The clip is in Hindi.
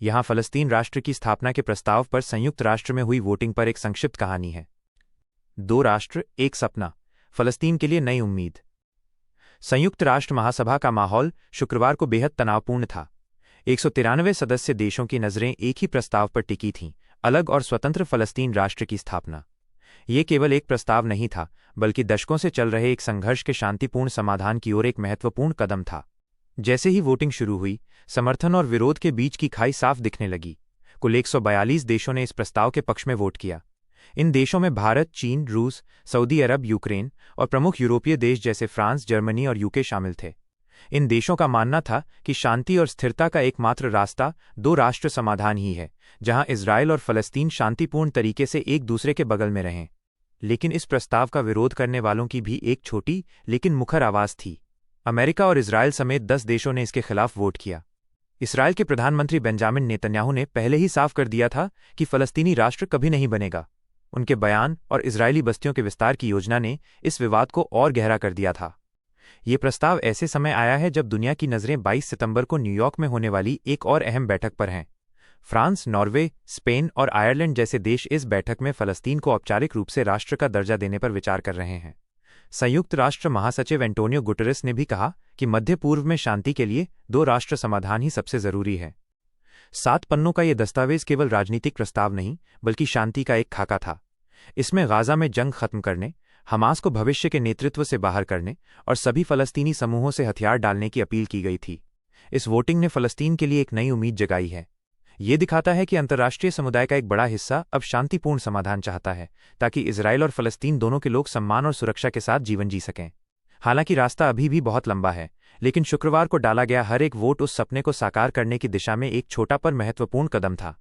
यहाँ फलस्तीन राष्ट्र की स्थापना के प्रस्ताव पर संयुक्त राष्ट्र में हुई वोटिंग पर एक संक्षिप्त कहानी है। 2 राष्ट्र, एक सपना, फलस्तीन के लिए नई उम्मीद। संयुक्त राष्ट्र महासभा का माहौल शुक्रवार को बेहद तनावपूर्ण था। 193 सदस्य देशों की नज़रें एक ही प्रस्ताव पर टिकी थीं, अलग और स्वतंत्र फलस्तीन राष्ट्र की स्थापना। ये केवल एक प्रस्ताव नहीं था, बल्कि दशकों से चल रहे एक संघर्ष के शांतिपूर्ण समाधान की ओर एक महत्वपूर्ण कदम था। जैसे ही वोटिंग शुरू हुई, समर्थन और विरोध के बीच की खाई साफ दिखने लगी। कुल 142 देशों ने इस प्रस्ताव के पक्ष में वोट किया। इन देशों में भारत, चीन, रूस, सऊदी अरब, यूक्रेन और प्रमुख यूरोपीय देश जैसे फ्रांस, जर्मनी और यूके शामिल थे। इन देशों का मानना था कि शांति और स्थिरता का एकमात्र रास्ता 2 राष्ट्र समाधान ही है, जहां इजराइल और फलस्तीन शांतिपूर्ण तरीके से एक दूसरे के बगल में रहें। लेकिन इस प्रस्ताव का विरोध करने वालों की भी एक छोटी लेकिन मुखर आवाज़ थी। अमेरिका और इजराइल समेत 10 देशों ने इसके खिलाफ वोट किया। इसराइल के प्रधानमंत्री बेंजामिन नेतन्याहू ने पहले ही साफ कर दिया था कि फलस्तीनी राष्ट्र कभी नहीं बनेगा। उनके बयान और इजरायली बस्तियों के विस्तार की योजना ने इस विवाद को और गहरा कर दिया था। ये प्रस्ताव ऐसे समय आया है जब दुनिया की नज़रें 22 सितंबर को न्यूयॉर्क में होने वाली एक और अहम बैठक पर हैं। फ्रांस, नॉर्वे, स्पेन और आयरलैंड जैसे देश इस बैठक में फलस्तीन को औपचारिक रूप से राष्ट्र का दर्जा देने पर विचार कर रहे हैं। संयुक्त राष्ट्र महासचिव एंटोनियो गुटेरेस ने भी कहा कि मध्य पूर्व में शांति के लिए 2 राष्ट्र समाधान ही सबसे जरूरी है। 7 पन्नों का ये दस्तावेज केवल राजनीतिक प्रस्ताव नहीं, बल्कि शांति का एक खाका था। इसमें गाजा में जंग खत्म करने, हमास को भविष्य के नेतृत्व से बाहर करने और सभी फलस्तीनी समूहों से हथियार डालने की अपील की गई थी। इस वोटिंग ने फलस्तीन के लिए एक नई उम्मीद जगाई है। ये दिखाता है कि अंतर्राष्ट्रीय समुदाय का एक बड़ा हिस्सा अब शांतिपूर्ण समाधान चाहता है, ताकि इजराइल और फलस्तीन दोनों के लोग सम्मान और सुरक्षा के साथ जीवन जी सकें। हालांकि रास्ता अभी भी बहुत लंबा है, लेकिन शुक्रवार को डाला गया हर एक वोट उस सपने को साकार करने की दिशा में एक छोटा पर महत्वपूर्ण कदम था।